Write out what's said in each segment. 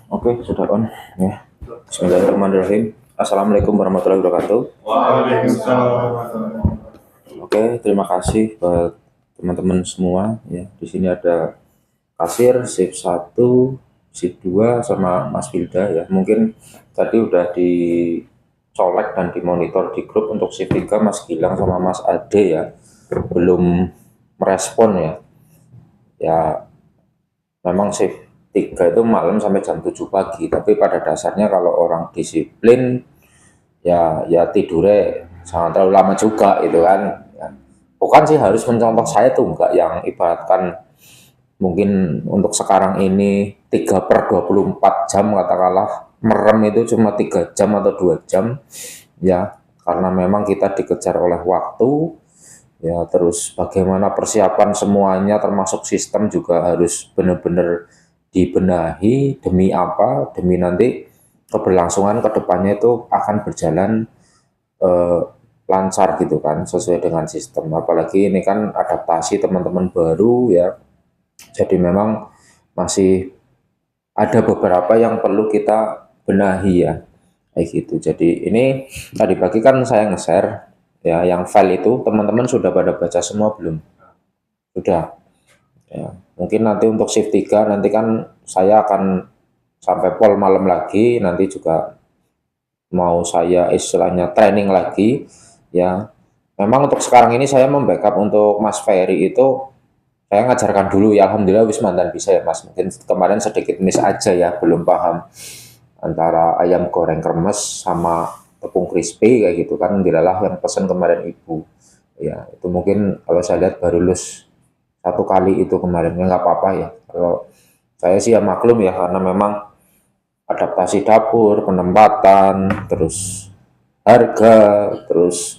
Oke, sudah on ya. Bismillahirrahmanirrahim. Assalamualaikum warahmatullahi wabarakatuh. Waalaikumsalam. Oke, terima kasih buat teman-teman semua ya. Di sini ada kasir, shift 1, shift 2 sama Mas Wilda ya. Mungkin tadi udah dicolek dan dimonitor di grup untuk shift 3 Mas Gilang sama Mas Ade ya. Belum merespon ya. Ya, memang shift 3 itu malam sampai jam 7 pagi, tapi pada dasarnya kalau orang disiplin ya tidurnya jangan terlalu lama juga itu kan ya. Bukan sih harus mencontoh saya tuh enggak, yang ibaratkan mungkin untuk sekarang ini 3/24 jam katakanlah, merem itu cuma 3 jam atau 2 jam ya, karena memang kita dikejar oleh waktu ya. Terus bagaimana persiapan semuanya termasuk sistem juga harus benar-benar dibenahi. Demi apa? Demi nanti keberlangsungan kedepannya itu akan berjalan eh, lancar gitu kan, sesuai dengan sistem. Apalagi ini kan adaptasi teman-teman baru ya, jadi memang masih ada beberapa yang perlu kita benahi ya, kayak gitu. Jadi ini tadi pagi kan saya nge-share ya, yang file itu teman-teman sudah pada baca semua belum? Sudah ya. Mungkin nanti untuk shift 3 nanti kan saya akan sampai pol malam lagi, nanti juga mau saya istilahnya training lagi ya. Memang untuk sekarang ini saya membackup untuk Mas Ferry itu, saya ngajarkan dulu ya, alhamdulillah wis mantan bisa ya Mas. Mungkin kemarin sedikit miss aja ya, belum paham antara ayam goreng kremes sama tepung crispy kayak gitu kan, dilalah yang pesan kemarin ibu ya. Itu mungkin kalau saya lihat baru lulus 1 kali itu kemarin, ya nggak apa-apa ya. Kalau saya sih ya maklum ya, karena memang adaptasi dapur, penempatan, terus harga, terus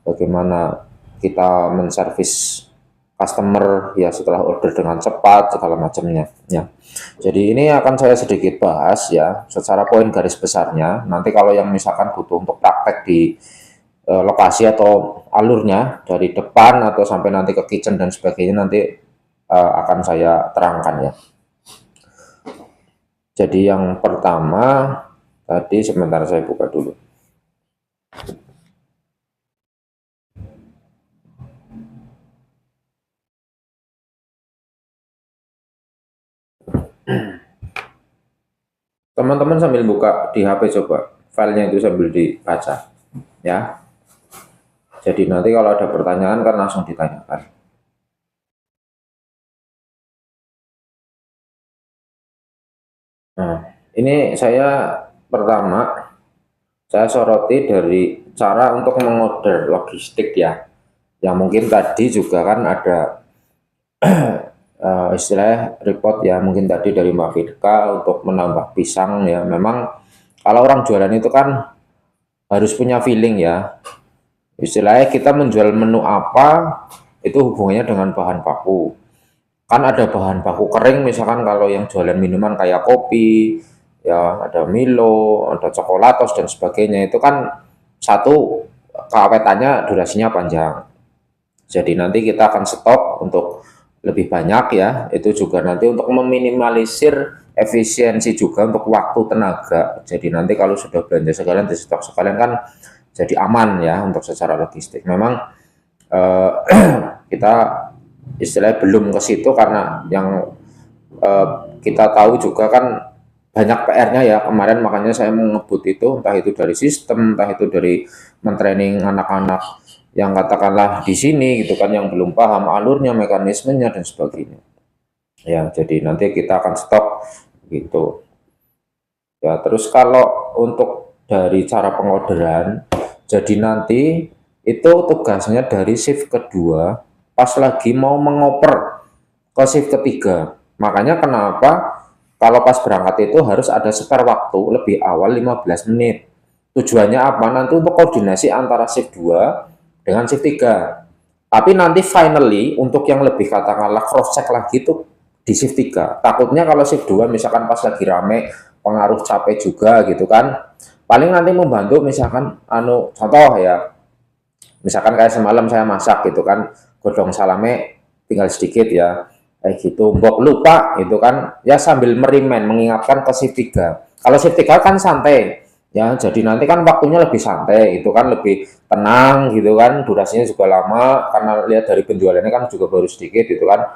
bagaimana kita menservis customer ya setelah order dengan cepat segala macamnya ya. Jadi ini akan saya sedikit bahas ya secara poin garis besarnya. Nanti kalau yang misalkan butuh untuk praktek di lokasi atau alurnya dari depan atau sampai nanti ke kitchen dan sebagainya, nanti akan saya terangkan ya. Jadi yang pertama tadi, sebentar saya buka dulu. Teman-teman sambil buka di HP, coba filenya itu sambil dibaca ya. Jadi nanti kalau ada pertanyaan kan langsung ditanyakan. Nah, ini saya pertama saya soroti dari cara untuk mengorder logistik ya. Yang mungkin tadi juga kan ada istilahnya report ya, mungkin tadi dari Mbak Firka untuk menambah pisang ya. Memang kalau orang jualan itu kan harus punya feeling ya. Istilahnya kita menjual menu apa itu hubungannya dengan bahan baku. Kan ada bahan baku kering, misalkan kalau yang jualan minuman kayak kopi, ya ada Milo, ada coklatos dan sebagainya, itu kan satu, keawetannya durasinya panjang. Jadi nanti kita akan stok untuk lebih banyak ya, itu juga nanti untuk meminimalisir efisiensi juga untuk waktu tenaga. Jadi nanti kalau sudah belanja sekalian di stok sekalian kan jadi aman ya untuk secara logistik. Memang eh, kita istilahnya belum ke situ karena yang eh, kita tahu juga kan banyak PR-nya ya kemarin, makanya saya mengebut itu, entah itu dari sistem, entah itu dari mentraining anak-anak yang katakanlah di sini gitu kan, yang belum paham alurnya, mekanismenya dan sebagainya ya. Jadi nanti kita akan stop gitu ya. Terus kalau untuk dari cara pengorderan, jadi nanti itu tugasnya dari shift kedua pas lagi mau mengoper ke shift ketiga. Makanya kenapa kalau pas berangkat itu harus ada spare waktu lebih awal 15 menit. Tujuannya apa? Nanti untuk koordinasi antara shift 2 dengan shift 3. Tapi nanti finally untuk yang lebih katakanlah cross check lagi itu di shift 3. Takutnya kalau shift 2 misalkan pas lagi rame, pengaruh capek juga gitu kan. Paling nanti membantu misalkan contoh ya, misalkan kayak semalam saya masak gitu kan, godong salame tinggal sedikit ya. kayak gitu. Mbok lupa gitu kan ya, sambil merimen mengingatkan ke shift 3. Kalau shift 3 kan santai ya, jadi nanti kan waktunya lebih santai itu kan, lebih tenang gitu kan, durasinya juga lama karena lihat dari penjualannya kan juga baru sedikit gitu kan.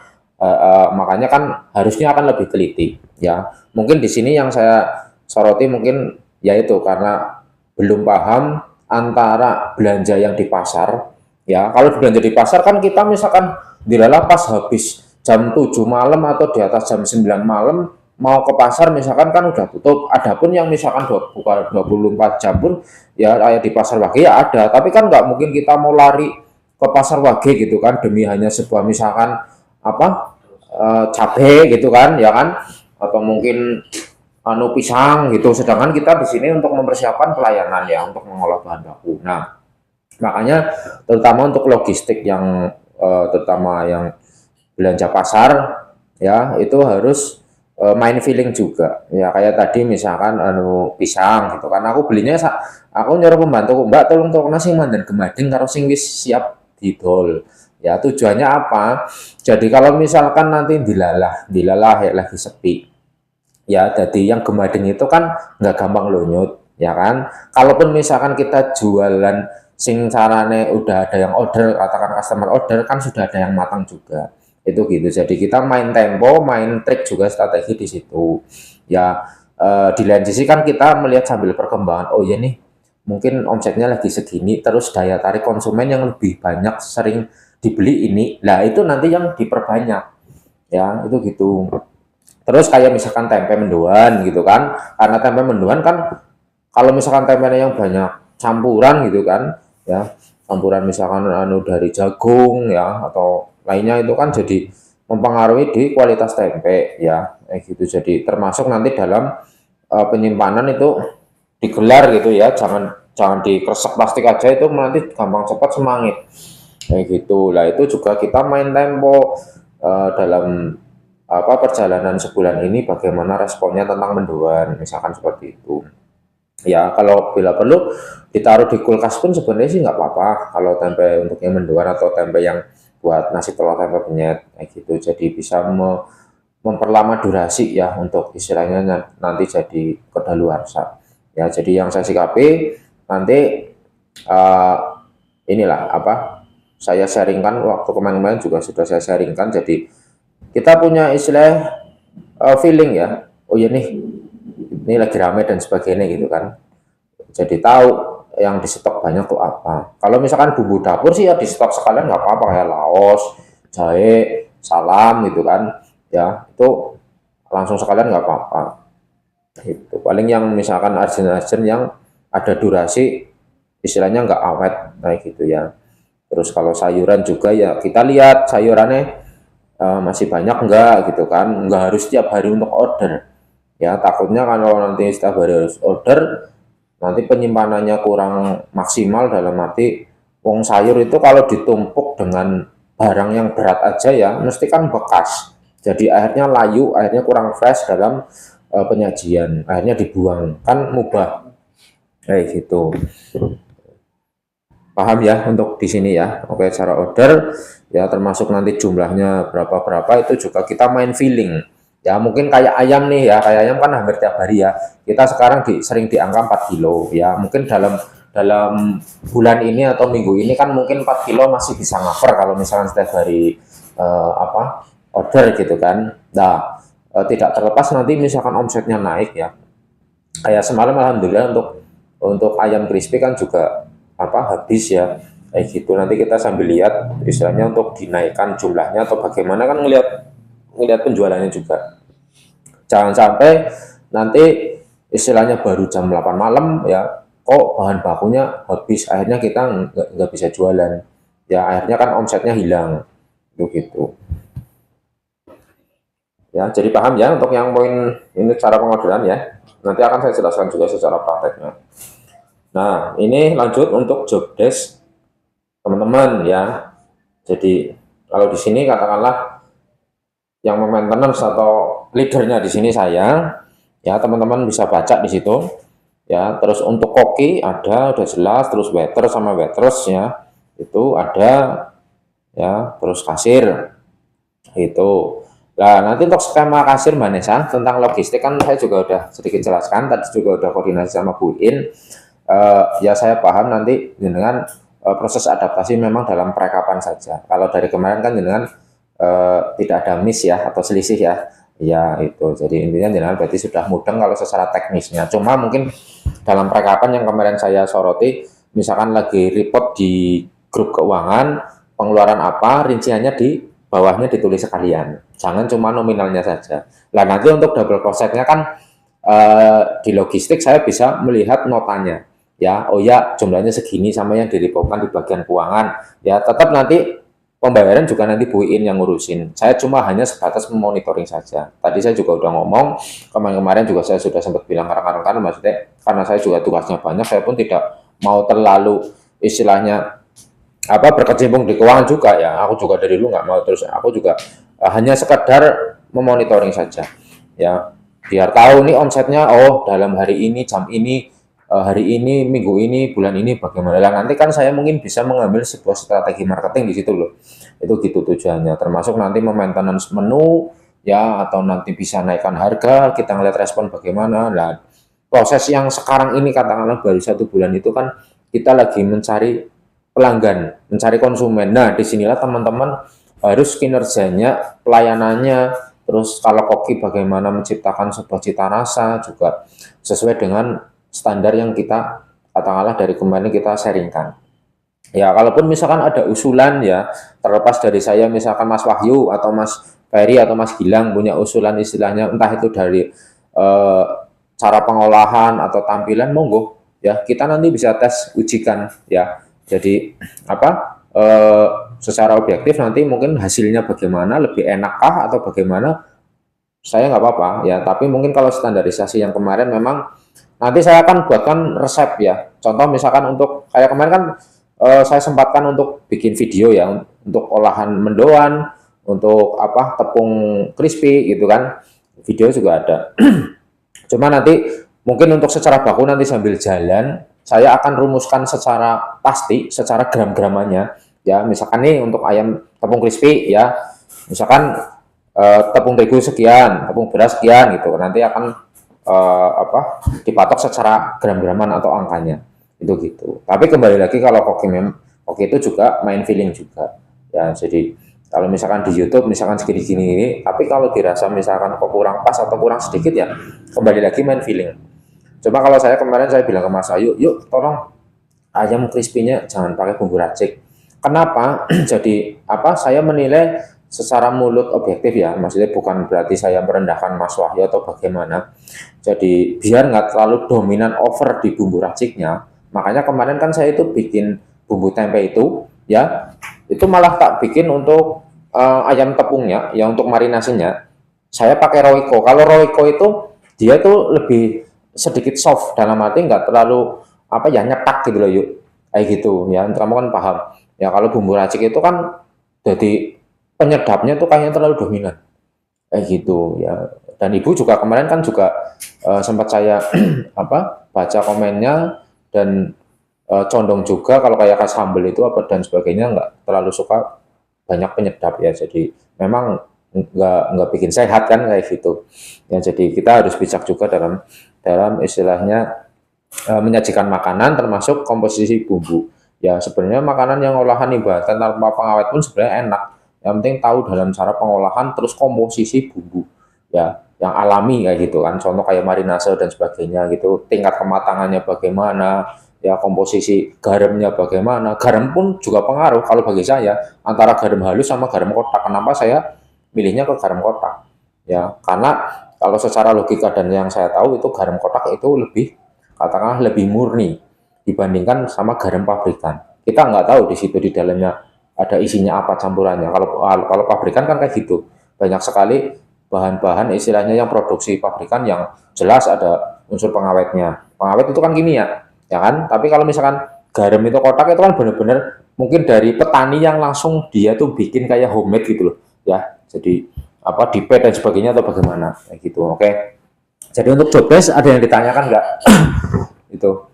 Makanya kan harusnya akan lebih teliti ya. Mungkin di sini yang saya soroti mungkin yaitu karena belum paham antara belanja yang di pasar ya. Kalau belanja di pasar kan kita misalkan dilalah pas habis jam 7 malam atau di atas jam 9 malam mau ke pasar misalkan kan udah tutup. Adapun yang misalkan buka 24 jam pun ya kayak di pasar Wage ya ada, tapi kan nggak mungkin kita mau lari ke pasar Wage gitu kan demi hanya sebuah misalkan apa cabe gitu kan ya kan, atau mungkin anu pisang gitu, sedangkan kita di sini untuk mempersiapkan pelayanan ya, untuk mengolah bahan baku. Nah, makanya terutama untuk logistik yang terutama yang belanja pasar ya, itu harus main feeling juga ya. Kayak tadi misalkan anu pisang gitu kan, aku belinya aku nyuruh pembantu, Mbak tolong tolong nasi mandan gemading karo sing wis siap didol ya. Tujuannya apa? Jadi kalau misalkan nanti dilalah ya lagi sepi ya, jadi yang gemading itu kan nggak gampang lonyot ya kan. Kalaupun misalkan kita jualan sing carane udah ada yang order, katakan customer order kan sudah ada yang matang juga itu gitu. Jadi kita main tempo, main trik juga, strategi di situ ya. Di lain sisi kan kita melihat sambil perkembangan, oh ya nih mungkin omsetnya lagi segini, terus daya tarik konsumen yang lebih banyak sering dibeli ini, nah itu nanti yang diperbanyak ya, itu gitu. Terus kayak misalkan tempe mendoan gitu kan, karena tempe mendoan kan kalau misalkan tempenya yang banyak campuran gitu kan ya, campuran misalkan anu dari jagung ya atau lainnya, itu kan jadi mempengaruhi di kualitas tempe ya, gitu. Jadi termasuk nanti dalam penyimpanan itu digelar gitu ya, jangan jangan dikresek plastik aja, itu nanti gampang cepat semangit kayak gitu. Lah itu juga kita main tempo dalam perjalanan sebulan ini, bagaimana responnya tentang mendoan misalkan seperti itu ya. Kalau bila perlu ditaruh di kulkas pun sebenarnya sih nggak apa-apa, kalau tempe untuk yang mendoan atau tempe yang buat nasi telur tempe penyet kayak gitu. Jadi bisa memperlama durasi ya, untuk istilahnya nanti jadi kedaluarsa ya. Jadi yang saya sikapi nanti uh, inilah apa, saya sharingkan waktu kemarin-kemarin juga sudah saya sharingkan. Jadi kita punya istilah feeling ya, oh ya nih ini lagi rame dan sebagainya gitu kan. Jadi tahu yang di stok banyak tuh apa. Kalau misalkan bumbu dapur sih ya di stok sekalian nggak apa-apa, kayak laos, jahe, salam gitu kan ya, itu langsung sekalian nggak apa-apa. Itu paling yang misalkan arjen-arjen yang ada durasi, istilahnya nggak awet kayak gitu ya. Terus kalau sayuran juga ya kita lihat sayurannya masih banyak enggak gitu kan, enggak harus setiap hari untuk order ya. Takutnya kalau nanti setiap hari harus order, nanti penyimpanannya kurang maksimal, dalam arti wong sayur itu kalau ditumpuk dengan barang yang berat aja ya mesti kan bekas, jadi akhirnya layu, akhirnya kurang fresh dalam penyajian, akhirnya dibuang kan mubah kayak gitu. Paham ya untuk di sini ya. Oke, cara order ya, termasuk nanti jumlahnya berapa-berapa itu juga kita main feeling ya. Mungkin kayak ayam nih ya, kayak ayam kan hampir tiap hari ya, kita sekarang sering di angka 4 kilo ya. Mungkin dalam dalam bulan ini atau minggu ini kan mungkin 4 kilo masih bisa cover kalau misalnya setiap hari order gitu kan. Nah, tidak terlepas nanti misalkan omsetnya naik ya, kayak semalam alhamdulillah untuk ayam crispy kan juga habis ya kayak gitu. Nanti kita sambil lihat istilahnya untuk dinaikkan jumlahnya atau bagaimana, kan ngelihat penjualannya juga. Jangan sampai nanti istilahnya baru jam 8 malam ya kok bahan bakunya habis, akhirnya kita nggak bisa jualan ya, akhirnya kan omsetnya hilang gitu ya. Jadi paham ya untuk yang poin ini cara pengorderan ya, nanti akan saya jelaskan juga secara prakteknya. Nah, ini lanjut untuk job desk teman-teman ya. Jadi kalau di sini katakanlah yang maintenance atau leadernya di sini saya ya, teman-teman bisa baca di situ ya. Terus untuk koki ada udah jelas, terus waiter sama waitress ya itu ada ya, terus kasir itu. Nah, nanti untuk skema kasir Mbak Nesa tentang logistik kan saya juga udah sedikit jelaskan, tadi juga udah koordinasi sama Bu In. Ya saya paham nanti dengan proses adaptasi memang dalam perekapan saja. Kalau dari kemarin kan dengan tidak ada miss ya atau selisih ya. Ya itu. Jadi intinya dengan berarti sudah mudeng kalau secara teknisnya. Cuma mungkin dalam perekapan yang kemarin saya soroti, misalkan lagi report di grup keuangan, pengeluaran apa, rinciannya di bawahnya ditulis sekalian. Jangan cuma nominalnya saja. Nah nanti untuk double cross-check-nya kan di logistik saya bisa melihat notanya. Ya, oh ya jumlahnya segini sama yang direportkan di bagian keuangan. Ya tetap nanti pembayaran juga nanti Bu In yang ngurusin. Saya cuma hanya sebatas memonitoring saja. Tadi saya juga udah ngomong, kemarin-kemarin juga saya sudah sempat bilang ke rekan-rekan, maksudnya karena saya juga tugasnya banyak, saya pun tidak mau terlalu istilahnya apa berkecimpung di keuangan juga ya. Aku juga dari dulu nggak mau terus. Aku juga hanya sekedar memonitoring saja. Ya, biar tahu nih omsetnya, oh dalam hari ini, jam ini, hari ini, minggu ini, bulan ini bagaimana. Nah, nanti kan saya mungkin bisa mengambil sebuah strategi marketing di situ loh. Itu gitu tujuannya. Termasuk nanti maintenance menu ya atau nanti bisa naikkan harga, kita ngeliat respon bagaimana. Nah, proses yang sekarang ini katakanlah baru 1 bulan itu kan kita lagi mencari pelanggan, mencari konsumen. Nah, disinilah teman-teman harus kinerjanya, pelayanannya, terus kalau koki bagaimana menciptakan sebuah cita rasa juga sesuai dengan standar yang kita katakanlah dari kemarin kita sharingkan. Ya, kalaupun misalkan ada usulan ya, terlepas dari saya misalkan Mas Wahyu atau Mas Ferry atau Mas Gilang punya usulan istilahnya entah itu dari cara pengolahan atau tampilan monggo ya, kita nanti bisa tes ujikan ya. Jadi apa secara objektif nanti mungkin hasilnya bagaimana, lebih enakkah atau bagaimana, saya nggak apa-apa ya. Tapi mungkin kalau standarisasi yang kemarin memang nanti saya akan buatkan resep ya. Contoh misalkan untuk kayak kemarin kan saya sempatkan untuk bikin video ya untuk olahan mendoan, untuk apa tepung crispy gitu kan. Video juga ada. Cuma nanti mungkin untuk secara baku nanti sambil jalan saya akan rumuskan secara pasti, secara gram-gramannya ya. Misalkan nih untuk ayam tepung crispy ya, misalkan tepung terigu sekian, tepung beras sekian gitu. Nanti akan apa dipatok secara gram-graman atau angkanya itu gitu. Tapi kembali lagi kalau koki itu juga main feeling juga ya. Jadi kalau misalkan di YouTube misalkan segini-gini ini, tapi kalau dirasa misalkan kok kurang pas atau kurang sedikit ya kembali lagi main feeling. Coba kalau saya kemarin saya bilang ke Mas Ayu, yuk tolong ayam crispy-nya jangan pakai bumbu racik. Kenapa? Jadi apa? Saya menilai secara mulut objektif ya, maksudnya bukan berarti saya merendahkan Mas Wahyu atau bagaimana. Jadi biar nggak terlalu dominan over di bumbu raciknya, makanya kemarin kan saya itu bikin bumbu tempe itu ya, itu malah tak bikin untuk ayam tepungnya, ya untuk marinasinya. Saya pakai Royco. Kalau Royco itu dia tuh lebih sedikit soft dalam arti nggak terlalu apa ya nyetak gitu loh yuk kayak gitu ya, kamu kan paham ya. Kalau bumbu racik itu kan jadi penyedapnya tuh kayaknya terlalu dominan kayak gitu ya. Dan ibu juga kemarin kan juga sempat saya apa baca komennya dan condong juga kalau kayak sambel itu apa dan sebagainya nggak terlalu suka banyak penyedap ya. Jadi memang nggak bikin sehat kan kayak gitu ya. Jadi kita harus bijak juga dalam istilahnya menyajikan makanan termasuk komposisi bumbu ya. Sebenarnya makanan yang olahan ibatan tanpa pengawet pun sebenarnya enak, yang penting tahu dalam cara pengolahan terus komposisi bumbu ya yang alami kayak gitu kan. Contoh kayak marinase dan sebagainya gitu, tingkat kematangannya bagaimana ya, komposisi garamnya bagaimana. Garam pun juga pengaruh kalau bagi saya antara garam halus sama garam kotak. Kenapa saya milihnya ke garam kotak ya, karena kalau secara logika dan yang saya tahu itu garam kotak itu lebih katakanlah lebih murni dibandingkan sama garam pabrikan. Kita nggak tahu di situ di dalamnya ada isinya apa campurannya. Kalau pabrikan kan kayak gitu, banyak sekali bahan-bahan istilahnya yang produksi pabrikan yang jelas ada unsur pengawetnya. Pengawet itu kan kimia, ya kan? Tapi kalau misalkan garam itu kotak itu kan benar-benar mungkin dari petani yang langsung dia tuh bikin kayak homemade gitu loh, ya. Jadi apa dipet dan sebagainya atau bagaimana, kayak gitu. Oke. Jadi untuk job desk ada yang ditanyakan nggak? Itu.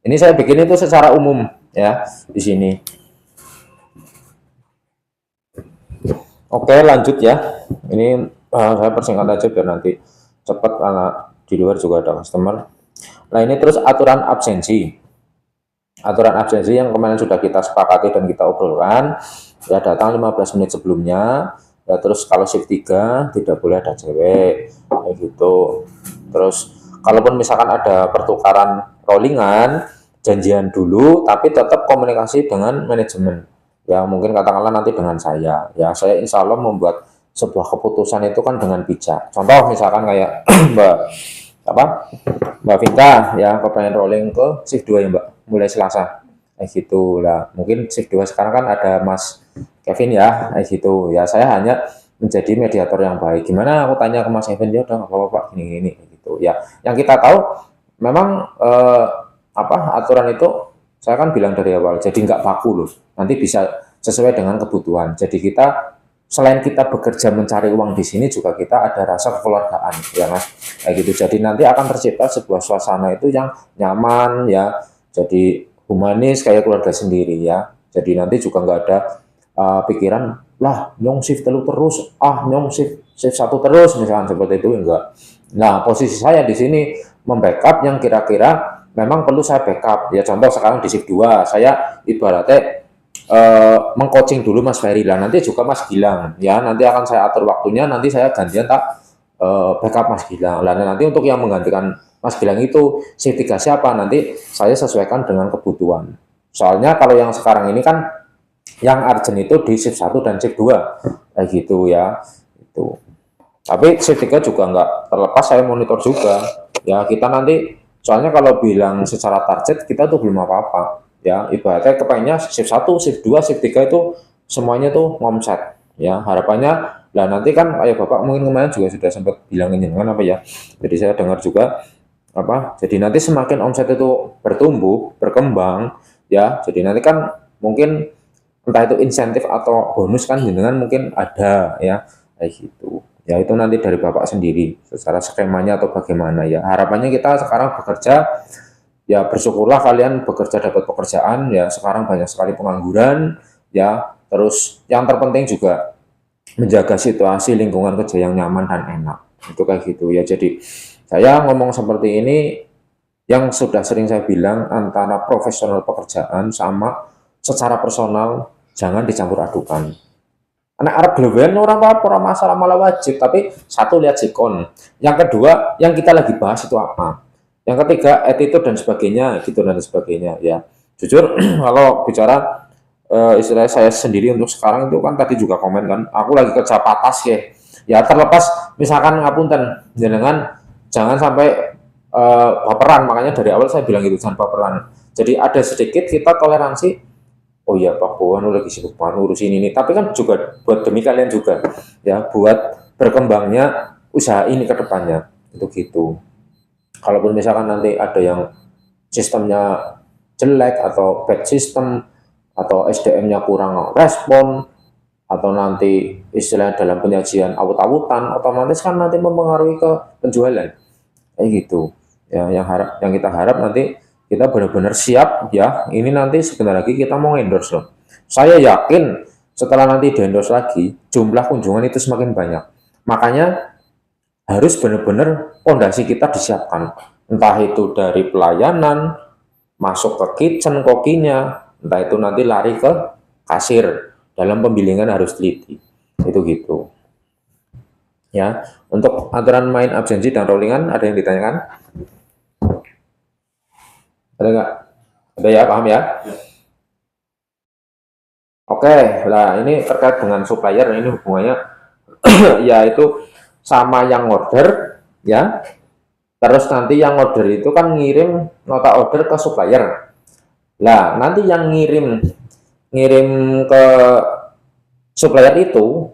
Ini saya bikin itu secara umum ya di sini. Oke, lanjut ya. Ini Saya persingkat aja biar nanti cepat karena di luar juga ada customer. Nah ini terus aturan absensi. Aturan absensi yang kemarin sudah kita sepakati dan kita obrolkan, ya datang 15 menit sebelumnya, ya terus kalau shift 3 tidak boleh ada cewek, kayak gitu. Terus kalaupun misalkan ada pertukaran rollingan, janjian dulu, tapi tetap komunikasi dengan manajemen. Ya mungkin katakanlah nanti dengan saya, ya saya insya Allah membuat sebuah keputusan itu kan dengan bijak. Contoh misalkan kayak Mbak apa Mbak Vinta ya kepengen rolling ke shift 2 ya Mbak mulai Selasa kayak gitu lah, mungkin shift 2 sekarang kan ada Mas Kevin ya kayak gitu ya, saya hanya menjadi mediator yang baik. Gimana aku tanya ke Mas Kevin, dia udah nggak apa-apa Pak gini-gini gitu ya. Yang kita tahu memang aturan itu saya kan bilang dari awal jadi nggak baku loh, nanti bisa sesuai dengan kebutuhan. Jadi kita selain kita bekerja mencari uang di sini juga kita ada rasa kekeluargaan ya Mas kayak gitu. Jadi nanti akan tercipta sebuah suasana itu yang nyaman ya, jadi humanis kayak keluarga sendiri ya. Jadi nanti juga nggak ada pikiran lah nyong shift telu terus, nyong shift satu terus misalkan seperti itu, enggak. Nah posisi saya di sini membackup yang kira-kira memang perlu saya backup ya. Contoh sekarang di shift 2 saya ibaratnya mengcoaching dulu Mas Ferry lah, nanti juga Mas Gilang ya, nanti akan saya atur waktunya, nanti saya gantian tak backup Mas Gilang lah. Nanti untuk yang menggantikan Mas Gilang itu shift 3 siapa, nanti saya sesuaikan dengan kebutuhan. Soalnya kalau yang sekarang ini kan yang urgent itu di shift 1 dan shift 2 kayak gitu ya itu. Tapi shift 3 juga nggak terlepas saya monitor juga ya. Kita nanti soalnya kalau bilang secara target kita tuh belum apa-apa ya, ibaratnya kepengennya shift 1, shift 2, shift 3 itu semuanya tuh ngomset ya. Harapannya lah nanti kan kayak Bapak mungkin kemarin juga sudah sempat bilangin dengan apa ya, jadi saya dengar juga jadi nanti semakin omset itu bertumbuh berkembang ya, jadi nanti kan mungkin entah itu insentif atau bonus kan jenengan mungkin ada ya kayak gitu ya. Itu nanti dari Bapak sendiri secara skemanya atau bagaimana ya. Harapannya kita sekarang bekerja ya, bersyukurlah kalian bekerja dapat pekerjaan ya. Sekarang banyak sekali pengangguran ya. Terus yang terpenting juga menjaga situasi lingkungan kerja yang nyaman dan enak, itu kayak gitu ya. Jadi saya ngomong seperti ini yang sudah sering saya bilang, antara profesional pekerjaan sama secara personal jangan dicampur adukan. Anak Arab Globen orang apa orang masalah malah wajib, tapi satu lihat sikon, yang kedua yang kita lagi bahas itu apa, yang ketiga attitude dan sebagainya gitu dan sebagainya ya. Jujur kalau bicara istilahnya saya sendiri untuk sekarang itu kan tadi juga komen kan, aku lagi kerja patas ya terlepas misalkan ngapunten jenengan jangan sampai baperan, makanya dari awal saya bilang itu jangan baperan. Jadi ada sedikit kita toleransi. Oh iya Pak Bowan lagi sibuk banget ngurusin ini, tapi kan juga buat demi kalian juga ya, buat berkembangnya usaha ini ke depannya itu gitu. Kalaupun misalkan nanti ada yang sistemnya jelek atau bad system atau SDM-nya kurang respon atau nanti istilah dalam penyajian awut-awutan, otomatis kan nanti mempengaruhi ke penjualan kayak gitu ya. Yang kita harap nanti kita benar-benar siap ya. Ini nanti sebentar lagi kita mau endorse loh. Saya yakin setelah nanti di endorse lagi jumlah kunjungan itu semakin banyak. Makanya harus benar-benar fondasi kita disiapkan. Entah itu dari pelayanan, masuk ke kitchen kokinya, entah itu nanti lari ke kasir. Dalam pembilingan harus teliti. Itu gitu. Ya, untuk aturan main absensi dan rollingan ada yang ditanyakan? Ada nggak? Ada ya, paham ya? Oke, nah ini terkait dengan supplier, ini hubungannya yaitu sama yang order ya. Terus nanti yang order itu kan ngirim nota order ke supplier. Nah, nanti yang ngirim ke supplier itu,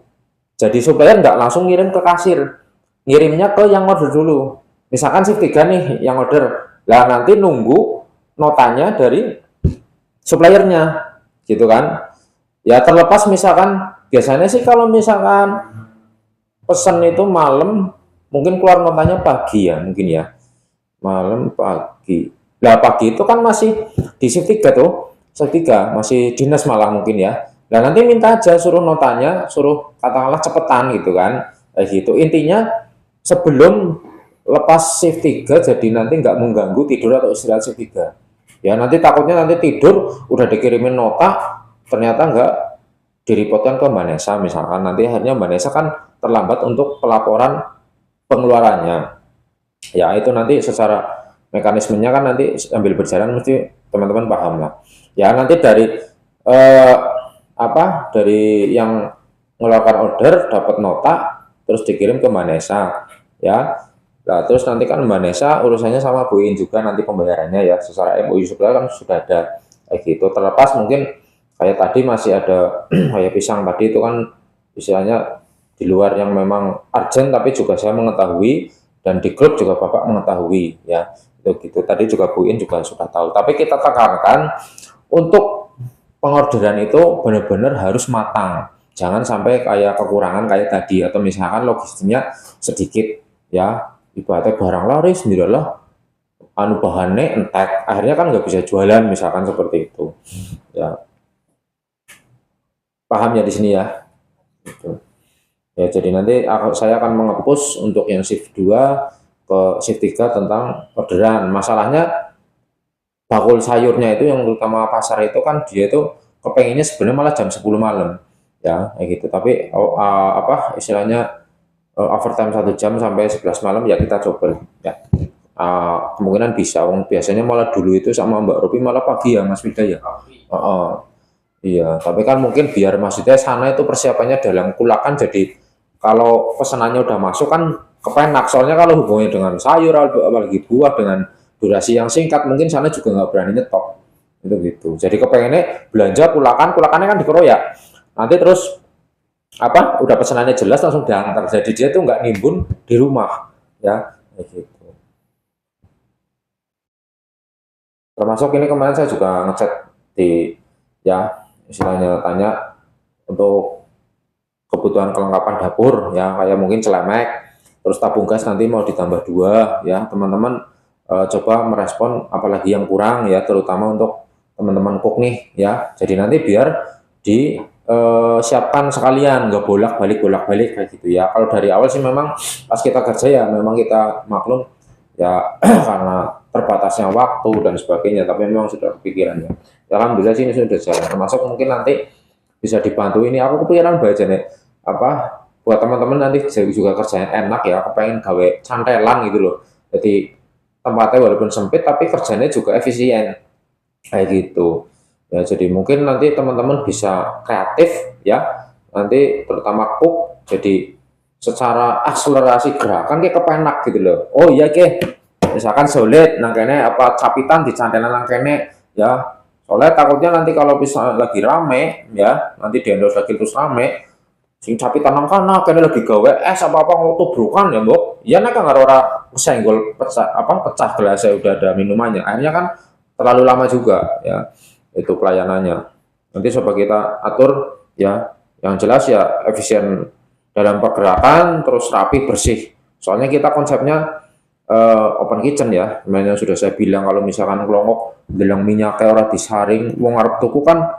jadi supplier nggak langsung ngirim ke kasir, ngirimnya ke yang order dulu. Misalkan shift 3 nih yang order. Lah nanti nunggu notanya dari suppliernya gitu kan ya. Terlepas misalkan biasanya sih kalau misalkan pesan itu malam mungkin keluar notanya pagi ya, mungkin ya malam pagi. Lah pagi itu kan masih di shift 3 tuh, shift 3 masih dinas malah mungkin ya. Nah nanti minta aja suruh notanya, suruh katakanlah cepetan gitu kan kayak gitu. Intinya sebelum lepas shift 3 jadi nanti nggak mengganggu tidur atau istirahat shift 3 ya. Nanti takutnya nanti tidur udah dikirimin nota ternyata nggak diripotkan ke Mbak Nesa misalkan, nanti akhirnya Mbak Nesa kan terlambat untuk pelaporan pengeluarannya ya. Itu nanti secara mekanismenya kan nanti sambil berjalan mesti teman-teman paham lah ya. Nanti dari eh, dari yang mengeluarkan order dapat nota terus dikirim ke Mbak Nesa ya. Nah, terus nanti kan Mbak Nesa urusannya sama Bu In juga nanti pembayarannya ya, secara MOU sebenarnya kan sudah ada kayak gitu. Terlepas mungkin kayak tadi masih ada kayak pisang tadi itu kan istilahnya di luar yang memang urgent, tapi juga saya mengetahui dan di grup juga Bapak mengetahui ya. Itu gitu. Tadi juga Bu In juga sudah tahu. Tapi kita tekankan untuk pengorderan itu benar-benar harus matang. Jangan sampai kayak kekurangan kayak tadi atau misalkan logistiknya sedikit ya. Ibaratnya barang laris lah anu bahannya entek akhirnya kan nggak bisa jualan misalkan seperti itu ya. Paham ya di sini ya gitu. Ya jadi nanti saya akan mengepush untuk yang shift 2 ke shift 3 tentang orderan. Masalahnya bakul sayurnya itu yang utama pasar itu kan dia itu kepenginnya sebenarnya malah jam 10 malam ya kayak gitu. Tapi istilahnya overtime 1 jam sampai 11 malam ya kita coba ya. Kemungkinan bisa. Biasanya malah dulu itu sama Mbak Ropi malah pagi ya Mas Wida ya. Iya, tapi kan mungkin biar maksudnya sana itu persiapannya dalam kulakan, jadi kalau pesanannya udah masuk kan kepenak. Soalnya kalau hubungannya dengan sayur apalagi buah dengan durasi yang singkat mungkin sana juga nggak berani nyetok itu gitu. Jadi kepengennya belanja kulakannya kan dikeroyak nanti terus udah pesanannya jelas langsung diantar, jadi dia tuh nggak nimbun di rumah ya gitu. Termasuk ini kemarin saya juga ngechat di ya istilahnya tanya untuk kebutuhan kelengkapan dapur ya, kayak mungkin celemek terus tabung gas nanti mau ditambah 2 ya. Teman-teman coba merespon apalagi yang kurang ya, terutama untuk teman-teman cook nih ya. Jadi nanti biar di siapkan sekalian, nggak bolak-balik kayak gitu ya. Kalau dari awal sih memang pas kita kerja ya memang kita maklum ya karena terbatasnya waktu dan sebagainya, tapi memang sudah kepikiran ya. Alhamdulillah sih ini sudah jalan, termasuk mungkin nanti bisa dibantu ini. Aku kepikiran baca nih buat teman-teman nanti juga kerjanya enak ya, kepengen gawe cantelan gitu loh. Jadi tempatnya walaupun sempit tapi kerjanya juga efisien kayak gitu. Ya, jadi mungkin nanti teman-teman bisa kreatif ya, nanti terutama cook, jadi secara akselerasi gerakan kayak kepenak gitu loh. Oh iya misalkan solid nangkene capitan di cantelan nangkene ya. Soalnya takutnya nanti kalau bisa lagi rame ya, nanti di endorse lagi terus rame, sing capitan nang kana kene lagi gawe apa ngotobrokan ya mbok. Ya nek nggak ora kesenggol pecah gelasnya udah ada minumannya. Akhirnya kan terlalu lama juga ya itu pelayanannya. Nanti coba kita atur ya, yang jelas ya efisien dalam pergerakan, terus rapi bersih. Soalnya kita konsepnya open kitchen ya, yang sudah saya bilang. Kalau misalkan kelongok delang minyak kayak orang disaring wong arep tuku kan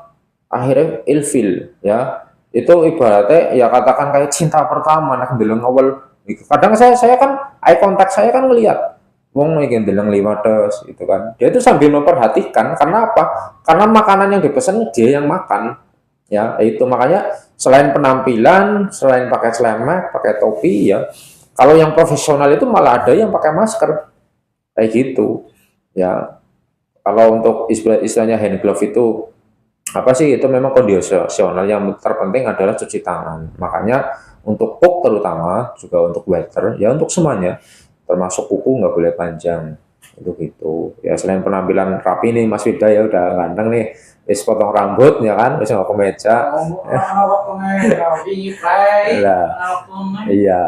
akhirnya ilfil ya. Itu ibaratnya ya katakan kayak cinta pertama nak delang awal. Kadang saya kan eye contact saya kan ngelihat wong iki ndeleng liwates itu kan. Dia itu sambil memperhatikan, karena apa? Karena makanan yang dipesan dia yang makan. Ya, itu makanya selain penampilan, selain pakai celemek, pakai topi ya. Kalau yang profesional itu malah ada yang pakai masker. Kayak gitu. Ya. Kalau untuk istilahnya hand glove itu itu memang kondisional, yang terpenting adalah cuci tangan. Makanya untuk cook terutama, juga untuk waiter, ya untuk semuanya termasuk kuku nggak boleh panjang itu gitu ya. Selain penampilan rapi nih Mas Wida ya, udah ganteng nih, potong rambut ya kan, nggak ke meja iya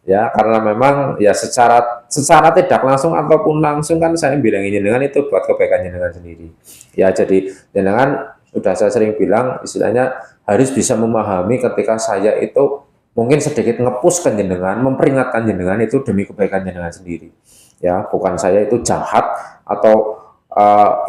ya, karena memang ya secara tidak langsung ataupun langsung kan saya bilang ini dengan itu buat kebaikannya dengan sendiri ya. Jadi dengan sudah saya sering bilang istilahnya harus bisa memahami ketika saya itu mungkin sedikit ngepush ke jenengan, memperingatkan jenengan itu demi kebaikan jenengan sendiri ya. Bukan saya itu jahat atau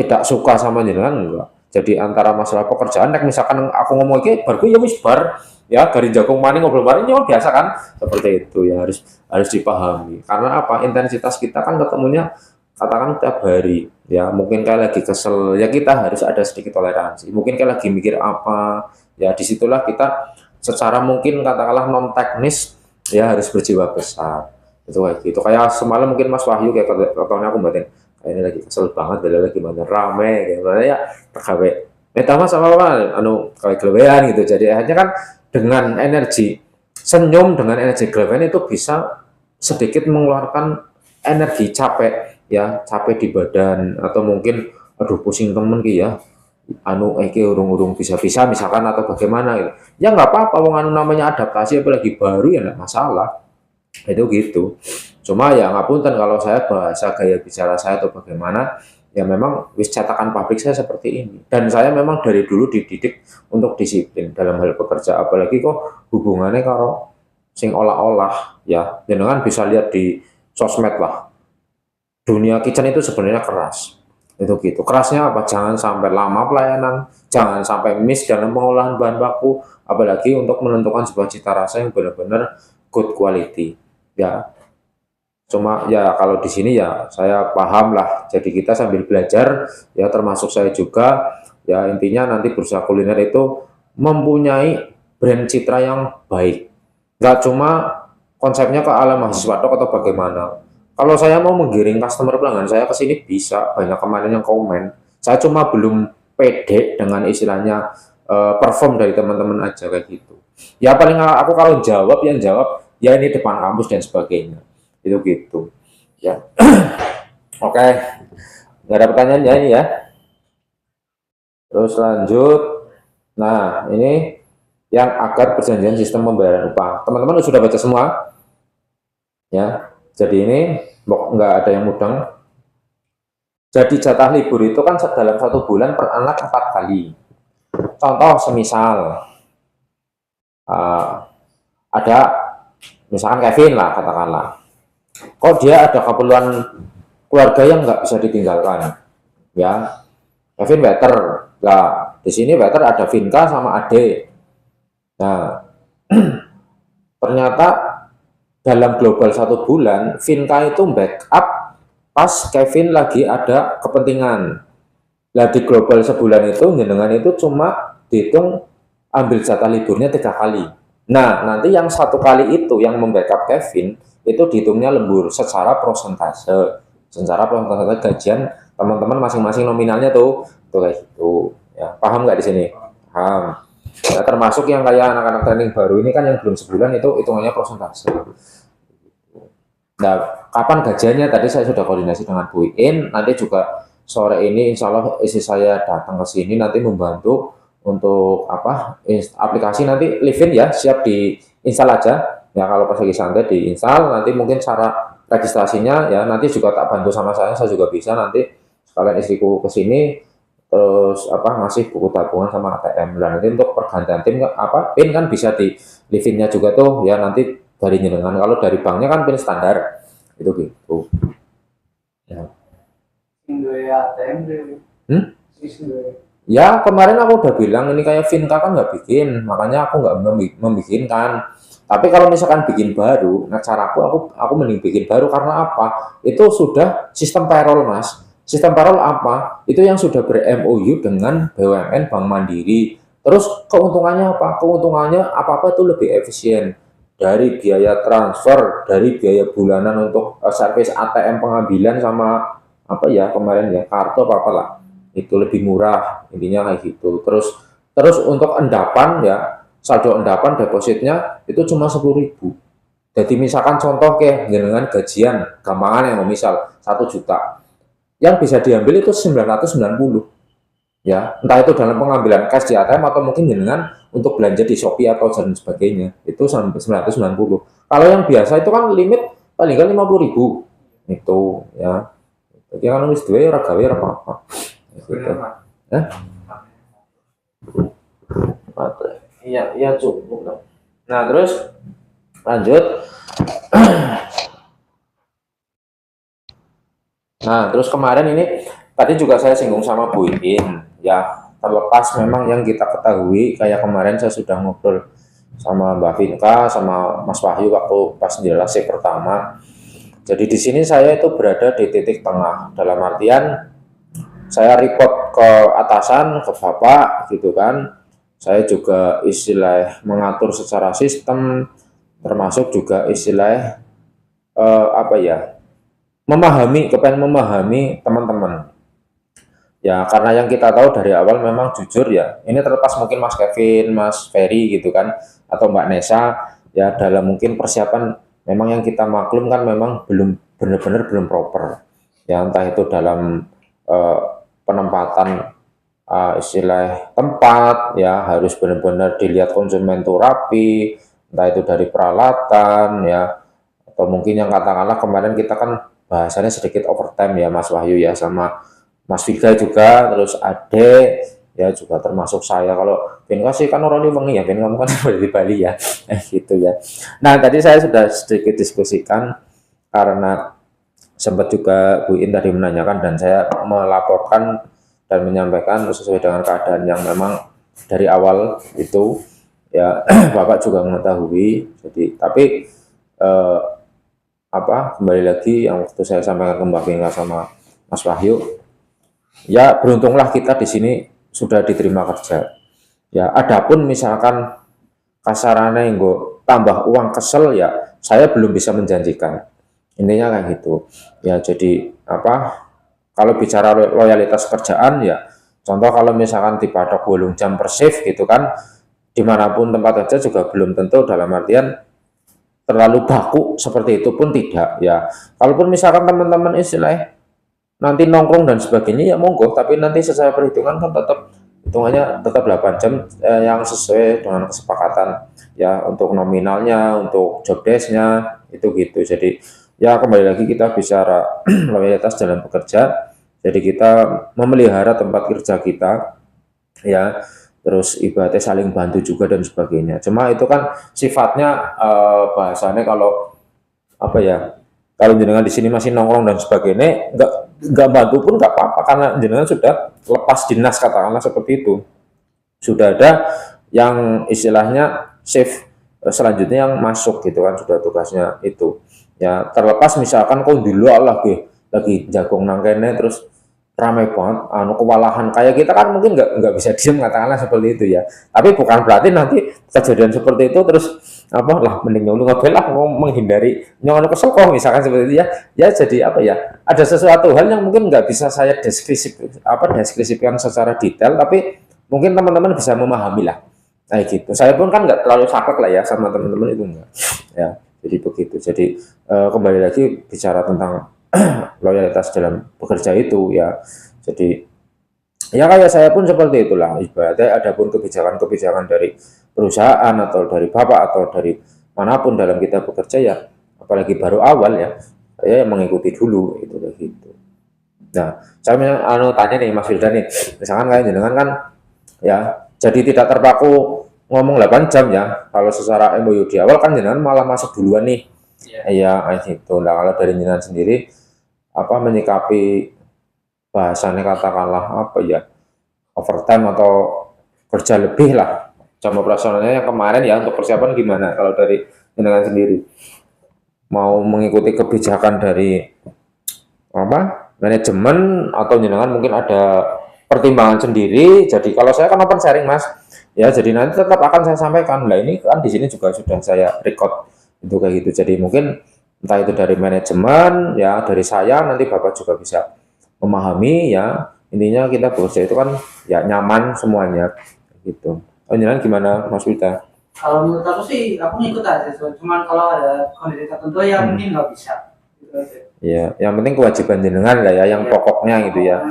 tidak suka sama jenengan, enggak. Jadi antara masalah pekerjaan, misalkan aku ngomong iki baru ya wis bar ya garing jagung maning ngobrol maning ya biasa kan, seperti itu ya, harus dipahami. Karena apa? Intensitas kita kan ketemunya katakan tiap hari ya, mungkin kayak lagi kesel ya kita harus ada sedikit toleransi, mungkin kayak lagi mikir apa ya, disitulah kita secara mungkin katakanlah non teknis ya harus berjiwa besar. Itu kayak gitu, kayak semalam mungkin Mas Wahyu kayak katanya aku batin kayak ini lagi kesel banget, lagi mana rame kayak mana ya tergawe metama sama apa anu kayak gelewean gitu. Jadi akhirnya kan dengan energi senyum, dengan energi gelewean itu bisa sedikit mengeluarkan energi capek ya, capek di badan, atau mungkin aduh pusing temen ki ya anu urung-urung bisa-bisa misalkan, atau bagaimana gitu ya, nggak apa-apa wong anu namanya adaptasi, apalagi baru ya nggak masalah, itu gitu. Cuma ya ngapunten kalau saya bahasa gaya bicara saya atau bagaimana, ya memang wis cetakan pabrik saya seperti ini, dan saya memang dari dulu dididik untuk disiplin dalam hal bekerja, apalagi kok hubungannya kalau sing olah-olah ya, jangan bisa lihat di sosmed lah, dunia kitchen itu sebenarnya keras, itu gitu. Kerasnya apa? Jangan sampai lama pelayanan, jangan sampai miss dalam pengolahan bahan baku, apalagi untuk menentukan sebuah cita rasa yang benar-benar good quality ya. Cuma ya kalau di sini ya saya paham lah, jadi kita sambil belajar ya, termasuk saya juga ya, intinya nanti berusaha kuliner itu mempunyai brand citra yang baik, nggak cuma konsepnya ke ala mahasiswa atau bagaimana. Kalau saya mau menggiring customer pelanggan saya ke sini bisa, banyak kemarin yang komen. Saya cuma belum pede dengan istilahnya perform dari teman-teman aja kayak gitu. Ya paling aku kalau jawab yang jawab ya ini depan kampus dan sebagainya. Itu gitu. Ya. Oke. Nggak ada pertanyaan ya ini ya. Terus lanjut. Nah, ini yang agar perjanjian sistem pembayaran upah. Teman-teman sudah baca semua? Ya. Jadi ini nggak ada yang mudeng. Jadi jatah libur itu kan dalam 1 bulan per anak 4 kali. Contoh semisal ada misalkan Kevin lah katakanlah, kok dia ada keperluan keluarga yang nggak bisa ditinggalkan ya, Kevin waiter lah, di sini waiter ada Vinka sama Ade. Nah ternyata dalam global 1 bulan Vinka itu backup pas Kevin lagi ada kepentingan. Nah di global sebulan itu jenengan itu cuma dihitung ambil jatah liburnya 3 kali. Nah nanti yang 1 kali itu yang membackup Kevin itu dihitungnya lembur secara prosentase, gajian teman-teman masing-masing nominalnya tuh kayak gitu ya. Paham nggak di sini? Paham. Nah, termasuk yang kayak anak-anak training baru ini kan yang belum sebulan itu hitungannya prosentase. Nah, kapan gajiannya? Tadi saya sudah koordinasi dengan Bu In. Nanti juga sore ini insya Allah istri saya datang ke sini nanti membantu untuk apa? Aplikasi nanti Livin ya, siap diinstal aja. Ya kalau pas lagi santai diinstal, nanti mungkin cara registrasinya ya nanti juga tak bantu sama saya juga bisa nanti sekalian istriku ke sini terus apa ngasih buku tabungan sama ATM. Dan nanti untuk pergantian tim apa PIN kan bisa di Livinnya juga tuh ya, nanti dari jenengan. Kalau dari banknya kan PIN standar itu gitu ya. Ya kemarin aku udah bilang ini kayak Vinka kan nggak bikin, makanya aku nggak membikinkan. Tapi kalau misalkan bikin baru, nah caraku aku mending bikin baru, karena apa? Itu sudah sistem payroll mas. Sistem payroll apa? Itu yang sudah ber-MOU dengan BUMN Bank Mandiri. Terus keuntungannya apa? Keuntungannya apa-apa itu lebih efisien. Dari biaya transfer, dari biaya bulanan untuk servis ATM pengambilan sama apa ya kemarin ya kartu apa lah, itu lebih murah intinya kayak gitu. Terus untuk endapan ya, saldo endapan depositnya itu cuma 10.000. Jadi misalkan contoh kayak dengan gajian gampangan yang misal 1 juta, yang bisa diambil itu 990 ya, entah itu dalam pengambilan cash di ATM atau mungkin dengan untuk belanja di Shopee atau dan sebagainya, itu sampai 990. Kalau yang biasa itu kan limit paling kan 50.000 itu ya. Jadi kan wis duwe ora gawe ora apa-apa. Gitu. Ya? Iya cukup. Nah, terus lanjut. Nah, terus kemarin ini tadi juga saya singgung sama Bu Iin ya. terlepas memang yang kita ketahui, kayak kemarin saya sudah ngobrol sama Mbak Vinka sama Mas Wahyu waktu pas jelasin pertama. Jadi di sini saya itu berada di titik tengah, dalam artian saya report ke atasan, ke bapak gitu kan. Saya juga istilah mengatur secara sistem, termasuk juga istilah apa ya, kepengen memahami teman-teman. Ya, karena yang kita tahu dari awal memang jujur ya, ini terlepas mungkin Mas Kevin, Mas Ferry gitu kan, atau Mbak Nesa, ya dalam mungkin persiapan memang yang kita maklum kan memang belum benar-benar belum proper. Ya, entah itu dalam eh, penempatan istilah tempat, ya harus benar-benar dilihat konsumen itu rapi, entah itu dari peralatan, ya, atau mungkin yang katakanlah kemarin kita kan bahasanya sedikit overtime ya Mas Wahyu ya, sama Mas Viga juga, terus Ade ya juga termasuk saya. Kalau Vinka sih kan orang Liwangi ya, Vin kamu kan di Bali ya, gitu ya. Nah tadi saya sudah sedikit diskusikan karena sempat juga Bu In tadi menanyakan dan saya melaporkan dan menyampaikan sesuai dengan keadaan yang memang dari awal itu ya Bapak juga mengetahui. Jadi tapi kembali lagi yang waktu saya sampaikan ke Mbak Vinka sama Mas Wahyu, ya beruntunglah kita di sini sudah diterima kerja. Ya, adapun misalkan kasarannya yang gue tambah uang kesel ya, saya belum bisa menjanjikan. Intinya kayak gitu. Ya, jadi kalau bicara loyalitas kerjaan ya, contoh kalau misalkan dipatok bolong jam per shift gitu kan, dimanapun tempat kerja juga belum tentu dalam artian terlalu baku seperti itu pun tidak ya. Kalaupun misalkan teman-teman istilahnya nanti nongkrong dan sebagainya ya monggo, tapi nanti sesuai perhitungan kan tetap hitungannya tetap 8 jam yang sesuai dengan kesepakatan ya, untuk nominalnya, untuk job desk-nya itu gitu. Jadi ya kembali lagi kita bicara loyalitas dalam bekerja, jadi kita memelihara tempat kerja kita ya, terus ibaratnya saling bantu juga dan sebagainya. Cuma itu kan sifatnya bahasanya kalau kalau jenengan di sini masih nongkrong dan sebagainya, nggak bantu pun nggak apa-apa karena jenengan sudah lepas dinas katakanlah seperti itu. Sudah ada yang istilahnya shift selanjutnya yang masuk gitu kan, sudah tugasnya itu. Ya terlepas misalkan kok dulu lagi jagong nangkene terus ramai banget, kewalahan kayak kita kan mungkin nggak bisa diem katakanlah seperti itu ya. Tapi bukan berarti nanti kejadian seperti itu terus mending nyolong ngobel lah, mau menghindari nyolong kesel kok misalkan seperti itu ya. Ya jadi ada sesuatu hal yang mungkin nggak bisa saya deskripsikan secara detail, tapi mungkin teman-teman bisa memahami lah kayak gitu. Saya pun kan nggak terlalu saklek lah ya sama teman-teman itu enggak ya. Jadi begitu. Jadi kembali lagi bicara tentang loyalitas dalam bekerja itu ya. Jadi ya kayak saya pun seperti itulah ibaratnya. Adapun kebijakan-kebijakan dari perusahaan atau dari bapak atau dari manapun dalam kita bekerja ya, apalagi baru awal ya, saya mengikuti dulu itu kayak gitu. Nah saya tanya nih Mas Wildan nih, misalkan kayak jenengan kan ya jadi tidak terpaku ngomong 8 jam ya. Kalau secara MOU di awal kan jenengan malah masuk duluan nih. Iya, gitu. Nah, kalau dari jenengan sendiri menyikapi bahasanya katakanlah overtime atau kerja lebih lah jam operasionalnya yang kemarin ya, untuk persiapan gimana kalau dari jenengan sendiri? Mau mengikuti kebijakan dari manajemen atau jenengan mungkin ada pertimbangan sendiri? Jadi kalau saya kan open sharing Mas ya, jadi nanti tetap akan saya sampaikan. Nah ini kan di sini juga sudah saya record itu kayak gitu. Jadi mungkin entah itu dari manajemen ya, dari saya, nanti Bapak juga bisa memahami ya. Intinya kita bekerja itu kan ya nyaman semuanya gitu. Jangan gimana Mas Wita? Kalau menurut aku sih aku ngikut aja, cuman kalau ada kondisi tertentu ya mungkin nggak bisa gitu aja. Ya, yang penting kewajiban jenengan lah ya, yang pokoknya gitu ya.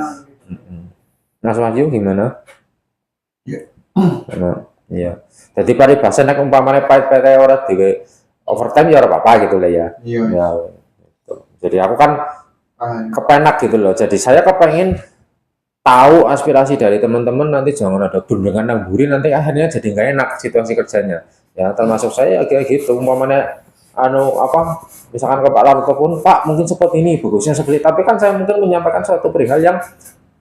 Mas Wahyu gimana? Iya. Jadi paribasan nek umpamane PT ora dhewe overtime ya ora apa-apa gitu lah ya. Iya. Ya. Gitu. Jadi aku kan kepenak gitu loh. Jadi saya kepengen tahu aspirasi dari teman-teman, nanti jangan ada gundengan namburi nanti akhirnya jadi nggak enak situasi kerjanya. Ya termasuk saya kayak gitu. Umpamane misalkan ke Pak Lar ataupun Pak mungkin seperti ini bagusnya seperti, tapi kan saya mungkin menyampaikan suatu perihal yang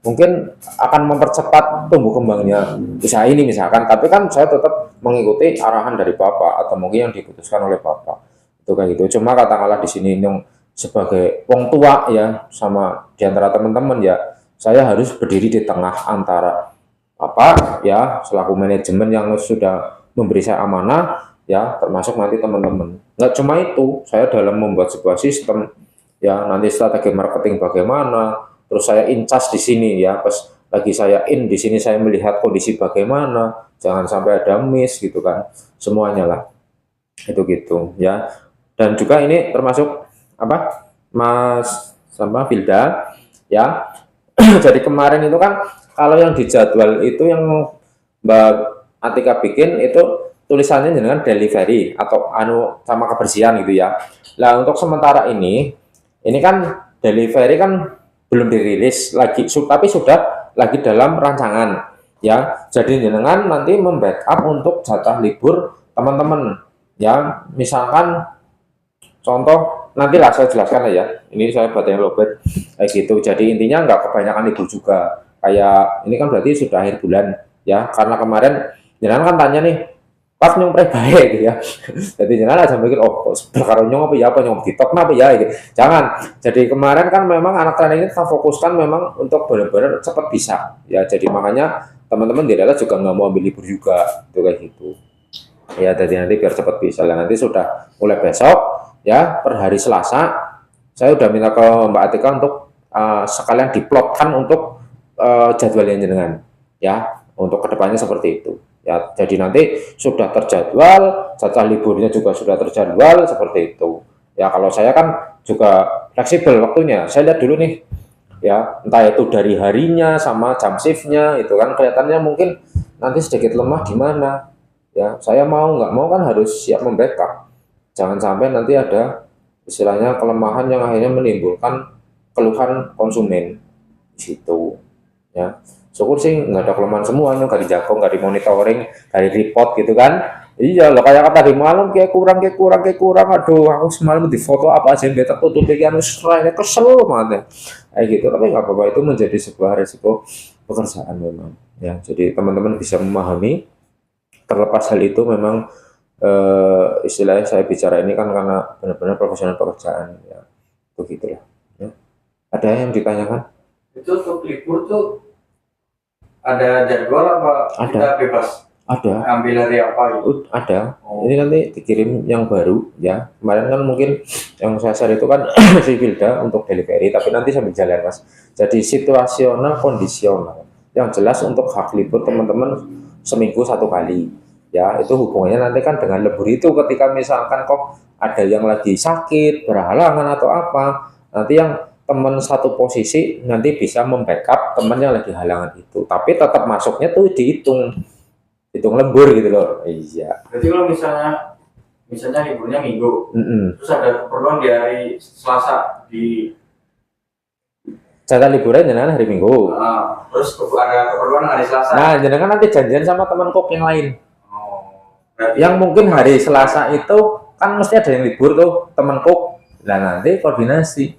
mungkin akan mempercepat tumbuh kembangnya usaha ini misalkan, tapi kan saya tetap mengikuti arahan dari Bapak atau mungkin yang diputuskan oleh Bapak itu kayak gitu. Cuma katakanlah di sini yang sebagai wong tua ya, sama di antara teman-teman ya, saya harus berdiri di tengah antara apa ya, selaku manajemen yang sudah memberi saya amanah ya, termasuk nanti teman-teman. Nggak cuma itu, saya dalam membuat sebuah sistem ya, nanti strategi marketing bagaimana, terus saya in charge di sini ya, pas lagi saya in di sini saya melihat kondisi bagaimana, jangan sampai ada miss gitu kan, semuanya lah itu gitu ya. Dan juga ini termasuk apa Mas sama Vilda ya. Jadi kemarin itu kan kalau yang dijadwal itu yang Mbak Atika bikin itu tulisannya dengan delivery atau anu sama kebersihan gitu ya. Nah untuk sementara ini kan delivery kan belum dirilis lagi, tapi sudah lagi dalam rancangan ya. Jadi jenengan nanti membackup untuk jatah libur teman-teman ya. Misalkan contoh nantilah saya jelaskan ya. Ini saya buat yang lobet kayak gitu. Jadi intinya nggak kebanyakan libur juga. Kayak ini kan berarti sudah akhir bulan ya. Karena kemarin jenengan kan tanya nih, pas nyong baik gitu ya. Jadi jenengan aja mikir oh perkara nyong apa nyong TikTok apa ya gitu. Jangan. Jadi kemarin kan memang anak training ini kita fokuskan memang untuk benar-benar cepat bisa ya. Jadi makanya teman-teman di daerah juga nggak mau ambil libur juga itu kayak gitu. Ya jadi nanti biar cepat bisa. Lah nanti sudah mulai besok ya, per hari Selasa saya udah minta ke Mbak Atika untuk sekalian diplotkan untuk jadwalnya jenengan ya, untuk kedepannya seperti itu ya. Jadi nanti sudah terjadwal, jatah liburnya juga sudah terjadwal seperti itu ya. Kalau saya kan juga fleksibel waktunya, saya lihat dulu nih ya, entah itu dari harinya sama jam shiftnya itu kan kelihatannya mungkin nanti sedikit lemah di mana ya. Saya mau nggak mau kan harus siap membackup, jangan sampai nanti ada istilahnya kelemahan yang akhirnya menimbulkan keluhan konsumen di situ ya. Syukur sih nggak ada kelemahan semuanya, nggak dijago, nggak dimonitoring, nggak di report gitu kan. Iya loh, kayak tadi malam kayak kurang, aduh aku semalam di foto apa aja yang beta tutup bagian usranya, kesel banget ya kayak gitu. Tapi nggak apa-apa, itu menjadi sebuah resiko pekerjaan memang ya. Jadi teman-teman bisa memahami. Terlepas hal itu memang istilahnya saya bicara ini kan karena benar-benar profesional pekerjaan ya, begitulah ya. Ada yang ditanyakan? Itu untuk libur tuh ada jadwal apa kita bebas? Ada. Ambil dari apa gitu? Ada. Ini nanti dikirim yang baru ya. Kemarin kan mungkin yang saya share itu kan si Vilda untuk delivery, tapi nanti sambil jalan mas. Jadi situasional, kondisional. Yang jelas untuk hak libur teman-teman seminggu 1 kali. Ya, itu hubungannya nanti kan dengan libur itu, ketika misalkan kok ada yang lagi sakit, berhalangan atau apa, nanti yang teman satu posisi nanti bisa membackup teman yang lagi halangan itu, tapi tetap masuknya tuh dihitung lembur gitu loh. Iya. Jadi kalau misalnya liburnya minggu, terus ada keperluan di hari Selasa di jatah liburan jenengan hari Minggu. Terus ada keperluan hari Selasa. Nah, jenengan nanti janjian sama teman kok yang lain. Yang mungkin hari Selasa itu kan mesti ada yang libur tuh teman kok. Nah nanti koordinasi.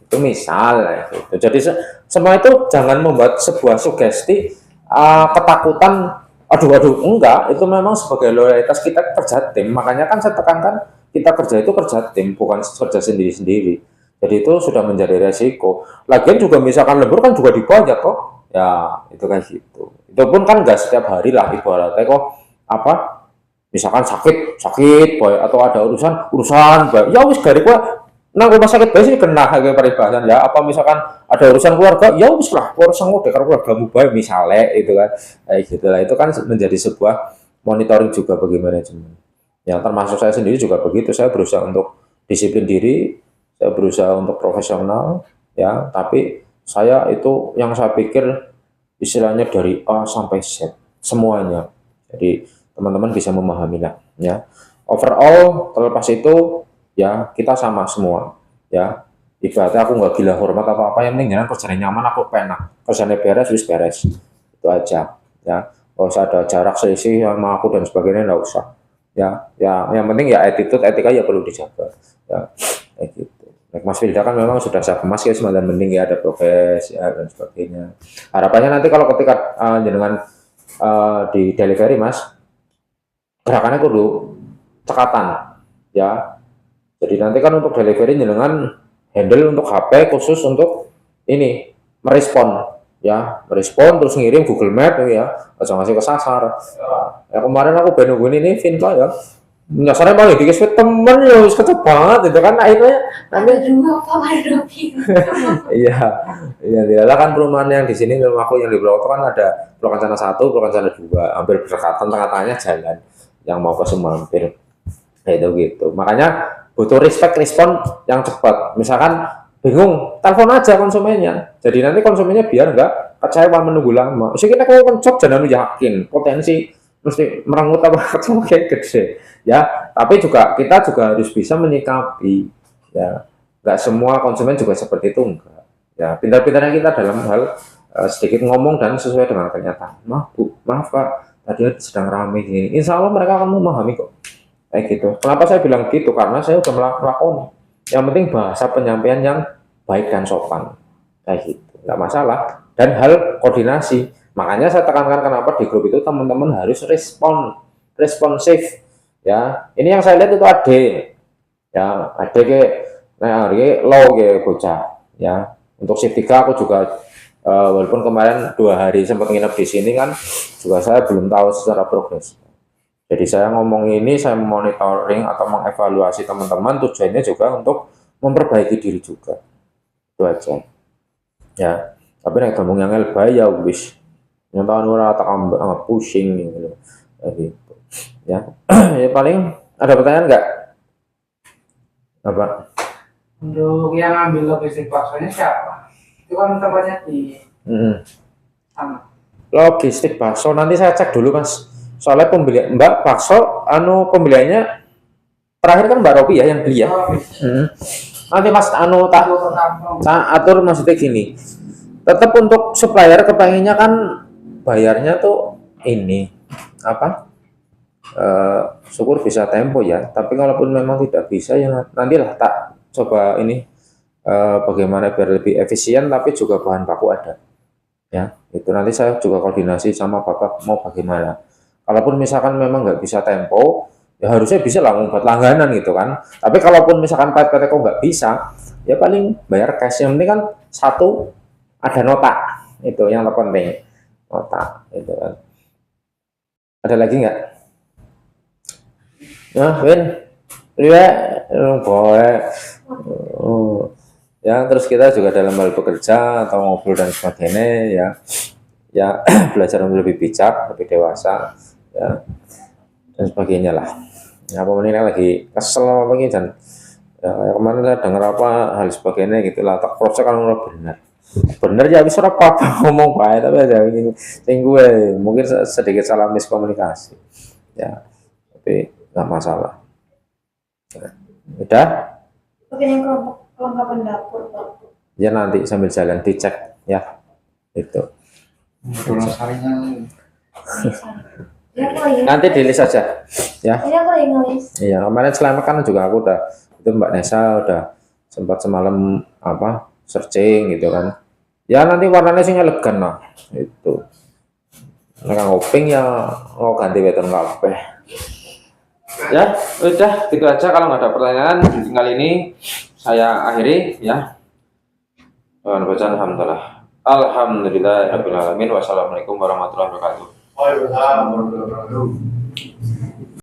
Itu misal gitu. Jadi semua itu jangan membuat sebuah sugesti ketakutan. Aduh enggak, itu memang sebagai loyalitas kita kerja tim. Makanya kan saya tekankan kita kerja itu kerja tim, bukan kerja sendiri-sendiri. Jadi itu sudah menjadi resiko. Lagian juga misalkan lembur kan juga dibayar kok. Ya itu kan gitu. Itu pun kan enggak setiap hari lah ibaratnya kok apa? Misalkan sakit boy, atau ada urusan boy. Ya wis dari gua nang rumah sakit bae sih kena kayak peribasan ya. Apa misalkan ada urusan keluarga, ya wis lah urusan keluargamu bae misalnya itu kan. Kayak gitu lah. Itu kan menjadi sebuah monitoring juga bagi manajemen. Yang termasuk saya sendiri juga begitu. Saya berusaha untuk disiplin diri, saya berusaha untuk profesional ya, tapi saya itu yang saya pikir istilahnya dari A sampai Z semuanya. Jadi teman-teman bisa memahami lah ya. Overall terlepas itu ya kita sama semua ya. Ibaratnya aku nggak gila hormat apa yang penting jangan kerjanya nyaman, aku penak, kerjanya beres wis beres itu aja ya. Nggak usah ada jarak selisih sama aku dan sebagainya, nggak usah ya. Yang penting ya attitude, etika ya perlu dijaga ya kayak gitu. Mas Wilda kan memang sudah saya kemas ya semacam mending ya ada progres ya dan sebagainya. Harapannya nanti kalau ketika jenengan di delivery Mas, gerakannya kudu cekatan ya. Jadi nanti kan untuk delivery jenengan handle untuk HP khusus untuk ini merespon ya, merespon terus ngirim Google Map ya, aja ngasih kesasar. Ya kemarin aku ben nungguin ini Vinta ya. Nyasarnya paling dikit temen ya wis kecep banget itu kan akhirnya Ada dua apa ada dua. iya iya tidak kan perumahan yang di sini rumahku yang di Broto kan ada Blok Kencana 1, Blok Kencana 2 hampir berdekatan tengah-tengahnya jalan yang mau ke Sumampir itu gitu makanya butuh respon yang cepat misalkan bingung telepon aja konsumennya jadi nanti konsumennya biar nggak kecewa menunggu lama sih kita kalau kencok jangan yakin potensi mesti merengut apa kayak gede ya tapi juga kita juga harus bisa menyikapi ya nggak semua konsumen juga seperti itu enggak ya pintar-pintarnya kita dalam hal sedikit ngomong dan sesuai dengan kenyataan maaf bu maaf pak tadi sedang ramai gini insya Allah mereka akan memahami kok kayak gitu kenapa saya bilang gitu karena saya udah melakukan yang penting bahasa penyampaian yang baik dan sopan kayak gitu nggak masalah dan hal koordinasi makanya saya tekankan kenapa di grup itu teman-teman harus responsif ya ini yang saya lihat itu ada ke nah hari low ke bocah ya untuk shift 3 aku juga walaupun kemarin 2 hari sempat nginep di sini kan juga saya belum tahu secara progres jadi saya ngomong ini saya monitoring atau mengevaluasi teman-teman tujuannya juga untuk memperbaiki diri juga itu aja ya tapi nek ngomong yang lebay ya wis yang tahun ora tak pusing gitu gitu ya ya paling ada pertanyaan nggak apa Untuk yang ambil logistik baksonya siapa? Itu kan tempatnya di sana. logistik bakso nanti saya cek dulu mas soalnya pembelian Mbak bakso pembeliannya terakhir kan Mbak Robi ya yang beli ya nanti mas tak atur maksudnya gini tetap untuk supplier kepengennya kan bayarnya tuh ini apa syukur bisa tempo ya tapi kalaupun memang tidak bisa ya nantilah tak coba ini bagaimana biar lebih efisien tapi juga bahan baku ada ya itu nanti saya juga koordinasi sama bapak mau bagaimana kalaupun misalkan memang nggak bisa tempo ya harusnya bisa lah membuat langganan gitu kan tapi kalaupun misalkan PT kok nggak bisa ya paling bayar cash yang penting kan satu ada nota itu yang terpenting nota itu kan ada lagi nggak ya Win ya boleh ya terus kita juga dalam hal bekerja atau ngobrol dan sebagainya ya belajar untuk lebih bijak lebih dewasa ya dan sebagainya lah ya apa ini lagi kesel apa ini dan ya, kemarin saya dengar apa hal sebagainya gitulah tak proses kalau bener ya bisa apa ngomong baik tapi ada yang gue mungkin sedikit salah miskomunikasi ya tapi nggak masalah ya. Udah Oke, yang kelompok kelengkapan dapur Pak. ya nanti sambil jalan dicek ya itu saringan. Ya aku lagi. nanti di list aja ya Ini aku lagi ngelis. iya kemarin selamat kan juga aku udah itu Mbak Nesa udah sempat semalam apa searching gitu kan ya nanti warnanya sih elegan lah itu mereka ngoping ya mau ganti weton kabeh ya udah gitu aja kalau nggak ada pertanyaan tinggal ini saya akhiri ya bacaan alhamdulillah rabbil alamin wassalamualaikum warahmatullahi wabarakatuh Waalaikumsalam warahmatullahi wabarakatuh.